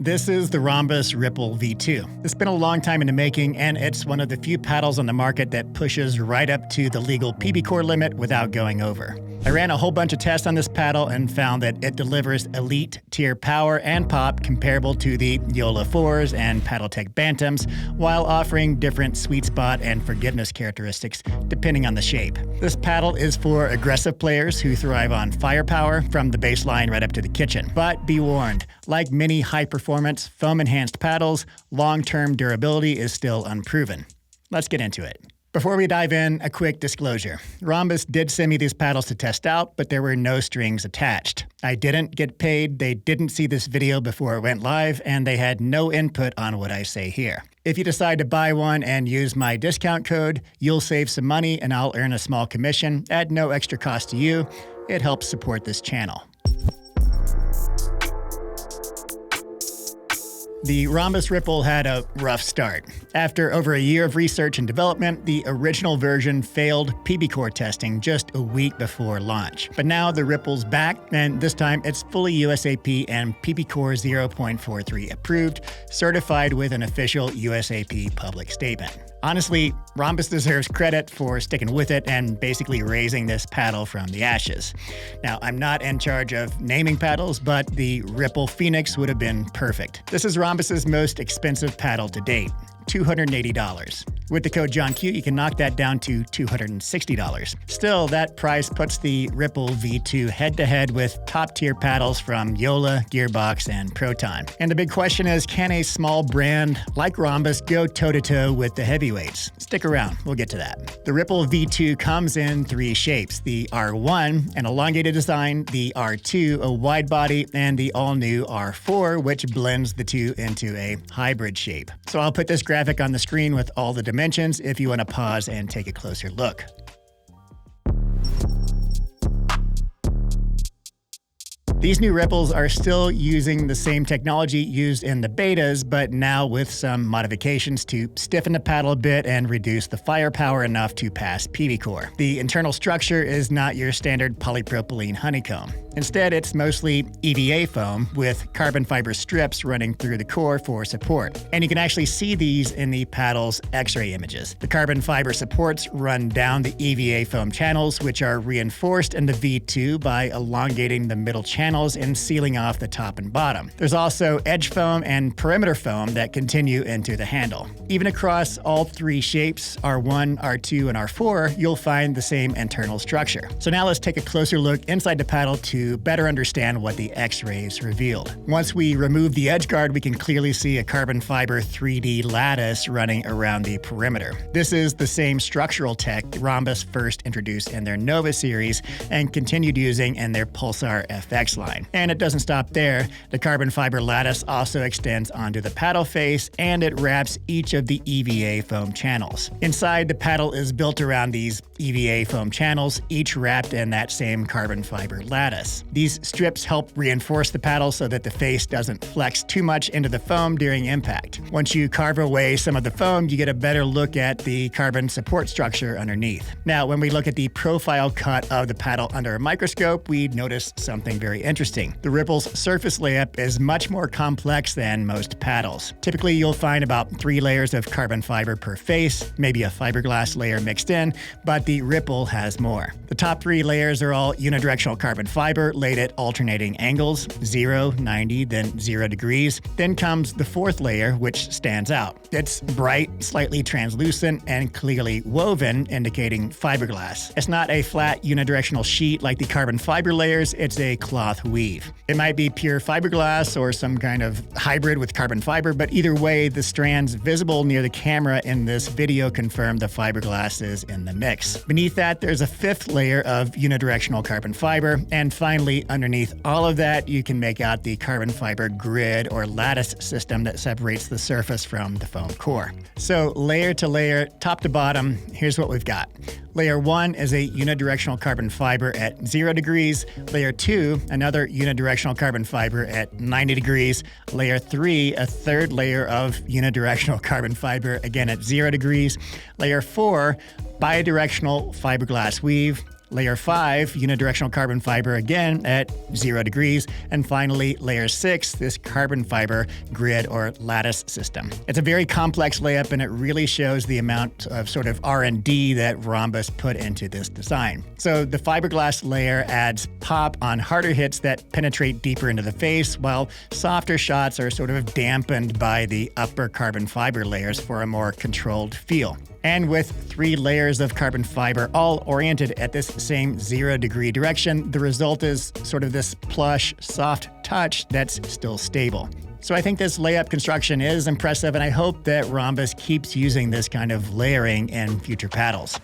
This is the Ronbus Ripple V2. It's been a long time in the making, and it's one of the few paddles on the market that pushes right up to the legal PB-Core limit without going over. I ran a whole bunch of tests on this paddle and found that it delivers elite tier power and pop comparable to the Yola 4s and Paddletech Bantams, while offering different sweet spot and forgiveness characteristics depending on the shape. This paddle is for aggressive players who thrive on firepower from the baseline right up to the kitchen. But be warned, like many high-performance, foam-enhanced paddles, long-term durability is still unproven. Let's get into it. Before we dive in, a quick disclosure. Ronbus did send me these paddles to test out, but there were no strings attached. I didn't get paid, they didn't see this video before it went live, and they had no input on what I say here. If you decide to buy one and use my discount code, you'll save some money and I'll earn a small commission at no extra cost to you. It helps support this channel. The Ronbus Ripple had a rough start. After over a year of research and development, the original version failed PB-Core testing just a week before launch. But now the Ripple's back, and this time it's fully USAP and PB-Core 0.43 approved, certified with an official USAP public statement. Honestly, Ronbus deserves credit for sticking with it and basically raising this paddle from the ashes. Now, I'm not in charge of naming paddles, but the Ripple Phoenix would have been perfect. This is Ronbus's most expensive paddle to date, $280. With the code Johnkew, you can knock that down to $260. Still, that price puts the Ripple V2 head-to-head with top-tier paddles from Yola, Gearbox, and Proton. And the big question is, can a small brand like Ronbus go toe-to-toe with the heavyweights? Stick around, we'll get to that. The Ripple V2 comes in three shapes: the R1, an elongated design, the R2, a wide body, and the all-new R4, which blends the two into a hybrid shape. So I'll put this graphic on the screen with all the dimensions if you want to pause and take a closer look. These new Ripples are still using the same technology used in the betas, but now with some modifications to stiffen the paddle a bit and reduce the firepower enough to pass PB-Core. The internal structure is not your standard polypropylene honeycomb. Instead, it's mostly EVA foam with carbon fiber strips running through the core for support. And you can actually see these in the paddle's X-ray images. The carbon fiber supports run down the EVA foam channels, which are reinforced in the V2 by elongating the middle channels and sealing off the top and bottom. There's also edge foam and perimeter foam that continue into the handle. Even across all three shapes, R1, R2, and R4, you'll find the same internal structure. So now let's take a closer look inside the paddle to better understand what the X-rays revealed. Once we remove the edge guard, we can clearly see a carbon fiber 3D lattice running around the perimeter. This is the same structural tech Ronbus first introduced in their Nova series and continued using in their Pulsar FX line. And it doesn't stop there. The carbon fiber lattice also extends onto the paddle face, and it wraps each of the EVA foam channels. Inside, the paddle is built around these EVA foam channels, each wrapped in that same carbon fiber lattice. These strips help reinforce the paddle so that the face doesn't flex too much into the foam during impact. Once you carve away some of the foam, you get a better look at the carbon support structure underneath. Now, when we look at the profile cut of the paddle under a microscope, we notice something very interesting. The Ripple's surface layup is much more complex than most paddles. Typically, you'll find about 3 layers of carbon fiber per face, maybe a fiberglass layer mixed in, but the Ripple has more. The top 3 layers are all unidirectional carbon fiber laid at alternating angles, 0, 90, then 0 degrees. Then comes the 4th layer, which stands out. It's bright, slightly translucent, and clearly woven, indicating fiberglass. It's not a flat unidirectional sheet like the carbon fiber layers, it's a cloth weave. It might be pure fiberglass or some kind of hybrid with carbon fiber, but either way, the strands visible near the camera in this video confirm the fiberglass is in the mix. Beneath that, there's a 5th layer of unidirectional carbon fiber, and finally, underneath all of that, you can make out the carbon fiber grid or lattice system that separates the surface from the foam core. So layer to layer, top to bottom, here's what we've got. Layer 1 is a unidirectional carbon fiber at 0 degrees. Layer 2, another unidirectional carbon fiber at 90 degrees. Layer 3, a 3rd layer of unidirectional carbon fiber, again at 0 degrees. Layer 4, bidirectional fiberglass weave. Layer 5, unidirectional carbon fiber again at 0 degrees. And finally, layer 6, this carbon fiber grid or lattice system. It's a very complex layup, and it really shows the amount of sort of R&D that Ronbus put into this design. So the fiberglass layer adds pop on harder hits that penetrate deeper into the face, while softer shots are sort of dampened by the upper carbon fiber layers for a more controlled feel. And with 3 layers of carbon fiber all oriented at this same 0 degree direction, the result is sort of this plush, soft touch that's still stable. So I think this layup construction is impressive, and I hope that Ronbus keeps using this kind of layering in future paddles.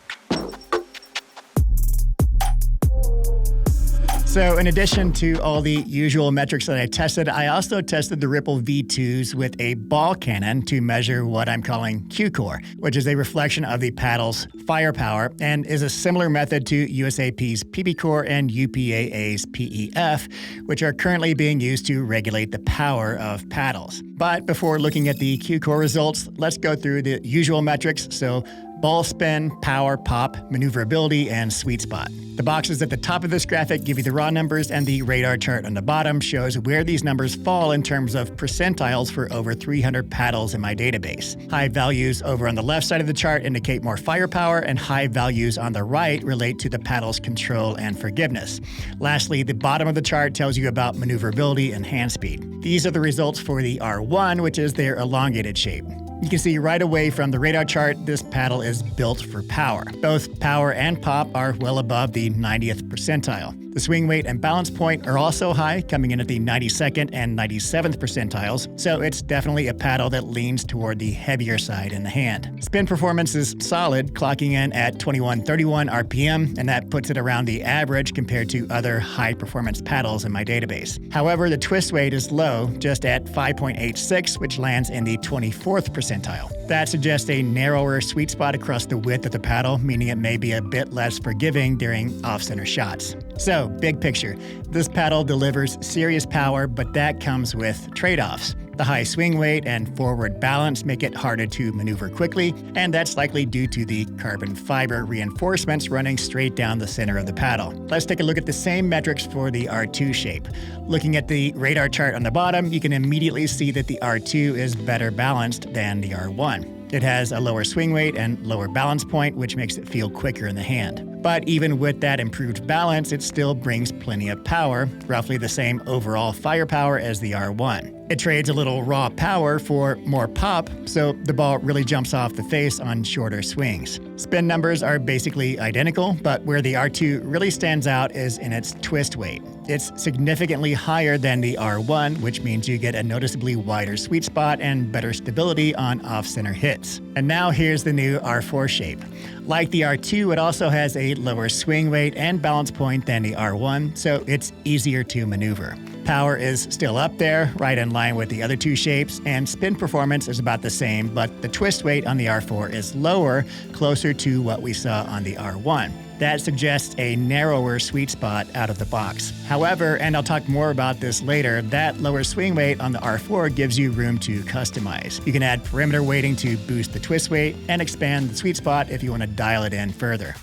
So in addition to all the usual metrics that I tested, I also tested the Ripple V2s with a ball cannon to measure what I'm calling KewCOR, which is a reflection of the paddle's firepower and is a similar method to USAP's PBCOR and UPAA's PEF, which are currently being used to regulate the power of paddles. But before looking at the KewCOR results, let's go through the usual metrics. So ball spin, power, pop, maneuverability, and sweet spot. The boxes at the top of this graphic give you the raw numbers, and the radar chart on the bottom shows where these numbers fall in terms of percentiles for over 300 paddles in my database. High values over on the left side of the chart indicate more firepower, and high values on the right relate to the paddle's control and forgiveness. Lastly, the bottom of the chart tells you about maneuverability and hand speed. These are the results for the R1, which is their elongated shape. You can see right away from the radar chart, this paddle is built for power. Both power and pop are well above the 90th percentile. The swing weight and balance point are also high, coming in at the 92nd and 97th percentiles, so it's definitely a paddle that leans toward the heavier side in the hand. Spin performance is solid, clocking in at 2131 RPM, and that puts it around the average compared to other high-performance paddles in my database. However, the twist weight is low, just at 5.86, which lands in the 24th percentile. That suggests a narrower sweet spot across the width of the paddle, meaning it may be a bit less forgiving during off-center shots. So, big picture, this paddle delivers serious power, but that comes with trade-offs. The high swing weight and forward balance make it harder to maneuver quickly, and that's likely due to the carbon fiber reinforcements running straight down the center of the paddle. Let's take a look at the same metrics for the R2 shape. Looking at the radar chart on the bottom, you can immediately see that the R2 is better balanced than the R1. It has a lower swing weight and lower balance point, which makes it feel quicker in the hand. But even with that improved balance, it still brings plenty of power, roughly the same overall firepower as the R1. It trades a little raw power for more pop, so the ball really jumps off the face on shorter swings. Spin numbers are basically identical, but where the R2 really stands out is in its twist weight. It's significantly higher than the R1, which means you get a noticeably wider sweet spot and better stability on off-center hits. And now here's the new R4 shape. Like the R2, it also has a lower swing weight and balance point than the R1, so it's easier to maneuver. Power is still up there, right in line with the other two shapes, and spin performance is about the same, but the twist weight on the R4 is lower, closer to what we saw on the R1. That suggests a narrower sweet spot out of the box. However, and I'll talk more about this later, that lower swing weight on the R4 gives you room to customize. You can add perimeter weighting to boost the twist weight and expand the sweet spot if you want to dial it in further.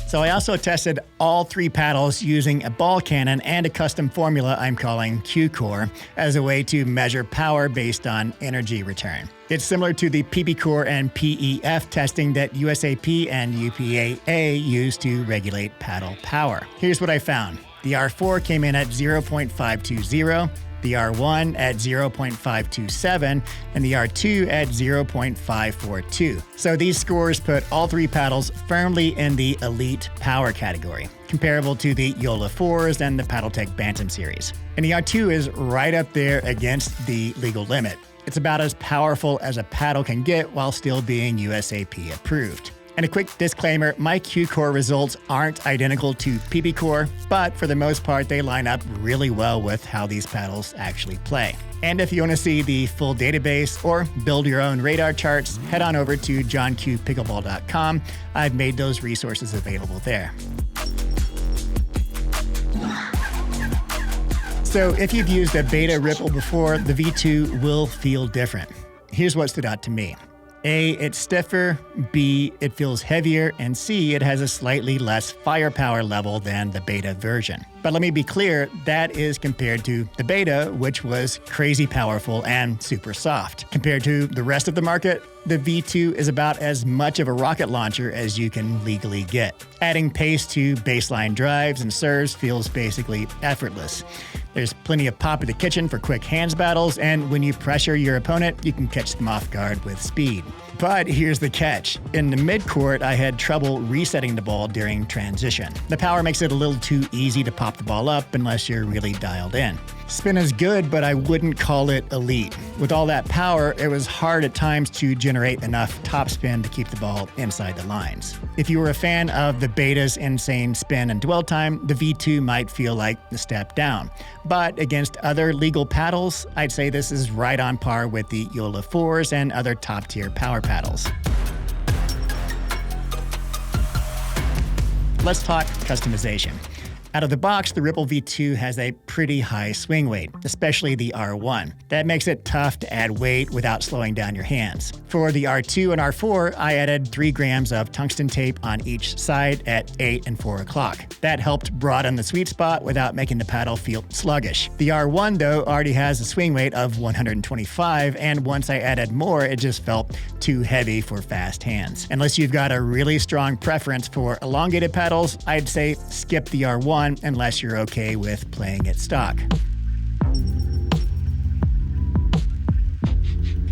So I also tested all 3 paddles using a ball cannon and a custom formula I'm calling KewCOR as a way to measure power based on energy return. It's similar to the PBCOR and PEF testing that USAP and UPAA use to regulate paddle power. Here's what I found. The R4 came in at 0.520, the R1 at 0.527, and the R2 at 0.542. So these scores put all 3 paddles firmly in the elite power category, comparable to the Yola 4s and the Paddletech Bantam series. And the R2 is right up there against the legal limit. It's about as powerful as a paddle can get while still being USAP approved. And a quick disclaimer, my KewCOR results aren't identical to PBCOR, but for the most part, they line up really well with how these paddles actually play. And if you want to see the full database or build your own radar charts, head on over to JohnKewPickleball.com. I've made those resources available there. So if you've used a beta Ripple before, the V2 will feel different. Here's what stood out to me. A, it's stiffer, B, it feels heavier, and C, it has a slightly less firepower level than the beta version. But let me be clear, that is compared to the beta, which was crazy powerful and super soft. Compared to the rest of the market, the V2 is about as much of a rocket launcher as you can legally get. Adding pace to baseline drives and serves feels basically effortless. There's plenty of pop in the kitchen for quick hands battles, and when you pressure your opponent, you can catch them off guard with speed. But here's the catch. In the mid-court, I had trouble resetting the ball during transition. The power makes it a little too easy to pop the ball up unless you're really dialed in. Spin is good, but I wouldn't call it elite. With all that power, it was hard at times to generate enough topspin to keep the ball inside the lines. If you were a fan of the beta's insane spin and dwell time, the V2 might feel like a step down. But against other legal paddles, I'd say this is right on par with the Yola 4s and other top-tier power paddles. Let's talk customization. Out of the box, the Ripple V2 has a pretty high swing weight, especially the R1. That makes it tough to add weight without slowing down your hands. For the R2 and R4, I added 3 grams of tungsten tape on each side at 8 and 4 o'clock. That helped broaden the sweet spot without making the paddle feel sluggish. The R1, though, already has a swing weight of 125, and once I added more, it just felt too heavy for fast hands. Unless you've got a really strong preference for elongated paddles, I'd say skip the R1 unless you're okay with playing it stock.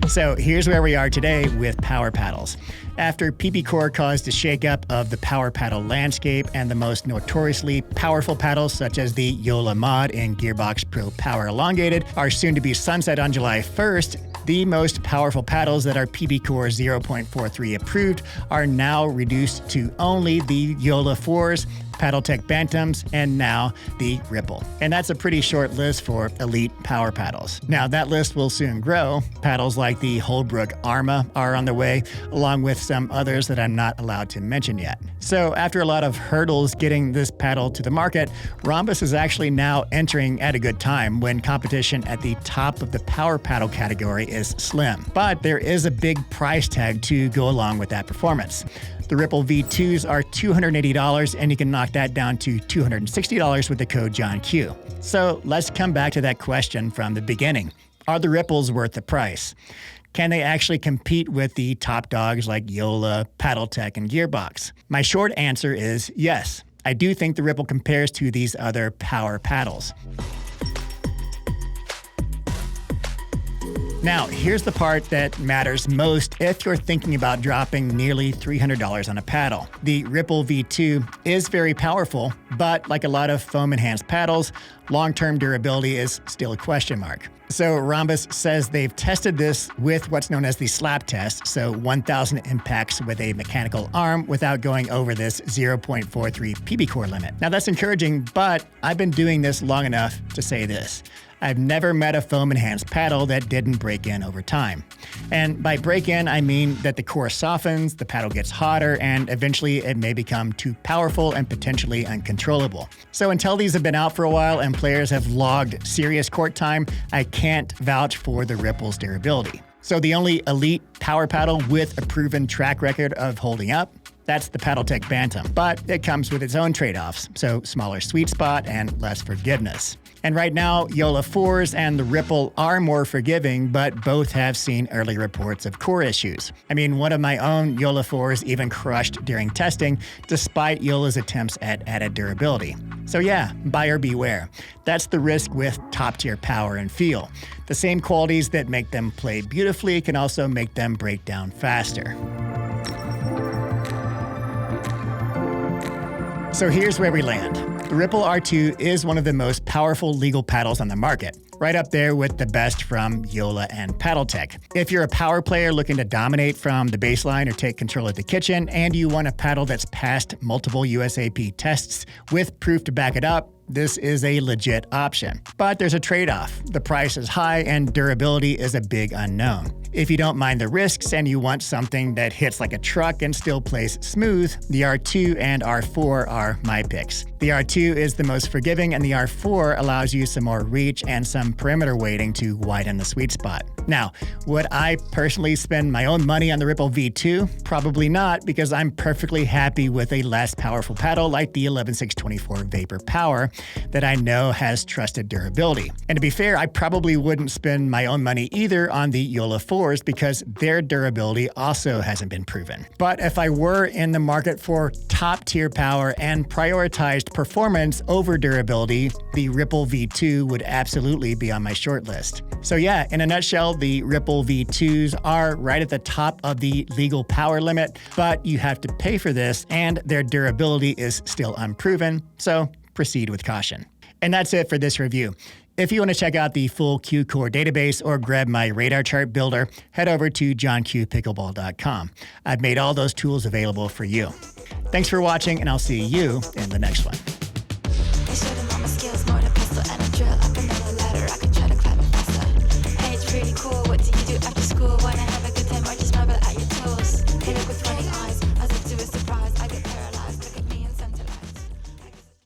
So here's where we are today with power paddles. After KewCOR caused a shakeup of the power paddle landscape and the most notoriously powerful paddles such as the Yola Mod and Gearbox Pro Power Elongated are soon to be sunset on July 1st, the most powerful paddles that are KewCOR 0.43 approved are now reduced to only the Yola 4s, PaddleTech Bantams, and now the Ripple. And that's a pretty short list for elite power paddles. Now, that list will soon grow. Paddles like the Holbrook Arma are on the way, along with some others that I'm not allowed to mention yet. So after a lot of hurdles getting this paddle to the market, Ronbus is actually now entering at a good time when competition at the top of the power paddle category is slim. But there is a big price tag to go along with that performance. The Ripple V2s are $280, and you can knock that down to $260 with the code Johnkew. So let's come back to that question from the beginning. Are the Ripples worth the price? Can they actually compete with the top dogs like Yola, PaddleTech, and Gearbox? My short answer is yes. I do think the Ripple compares to these other power paddles. Now, here's the part that matters most if you're thinking about dropping nearly $300 on a paddle. The Ripple V2 is very powerful, but like a lot of foam-enhanced paddles, long-term durability is still a question mark. So Ronbus says they've tested this with what's known as the slap test, so 1,000 impacts with a mechanical arm without going over this 0.43 KewCOR limit. Now that's encouraging, but I've been doing this long enough to say this. I've never met a foam-enhanced paddle that didn't break in over time. And by break in, I mean that the core softens, the paddle gets hotter, and eventually it may become too powerful and potentially uncontrollable. So until these have been out for a while and players have logged serious court time, I can't vouch for the Ripple's durability. So the only elite power paddle with a proven track record of holding up, that's the PaddleTech Bantam, but it comes with its own trade-offs, so smaller sweet spot and less forgiveness. And right now, Yola 4s and the Ripple are more forgiving, but both have seen early reports of core issues. I mean, one of my own Yola 4s even crushed during testing, despite Yola's attempts at added durability. So yeah, buyer beware. That's the risk with top-tier power and feel. The same qualities that make them play beautifully can also make them break down faster. So here's where we land. The Ripple R2 is one of the most powerful legal paddles on the market, right up there with the best from Yola and PaddleTech. If you're a power player looking to dominate from the baseline or take control of the kitchen, and you want a paddle that's passed multiple USAP tests with proof to back it up, this is a legit option. But there's a trade-off. The price is high and durability is a big unknown. If you don't mind the risks and you want something that hits like a truck and still plays smooth, the R2 and R4 are my picks. The R2 is the most forgiving, and the R4 allows you some more reach and some perimeter weighting to widen the sweet spot. Now, would I personally spend my own money on the Ripple V2? Probably not, because I'm perfectly happy with a less powerful paddle like the 11624 Vapor Power that I know has trusted durability. And to be fair, I probably wouldn't spend my own money either on the Yola 4s because their durability also hasn't been proven. But if I were in the market for top-tier power and prioritized performance over durability, the Ripple V2 would absolutely be on my short list. So yeah, in a nutshell, the Ripple V2s are right at the top of the legal power limit, but you have to pay for this and their durability is still unproven, so proceed with caution. And that's it for this review. If you want to check out the full KewCOR database or grab my radar chart builder, head over to JohnKewPickleball.com. I've made all those tools available for you. Thanks for watching, and I'll see you in the next one.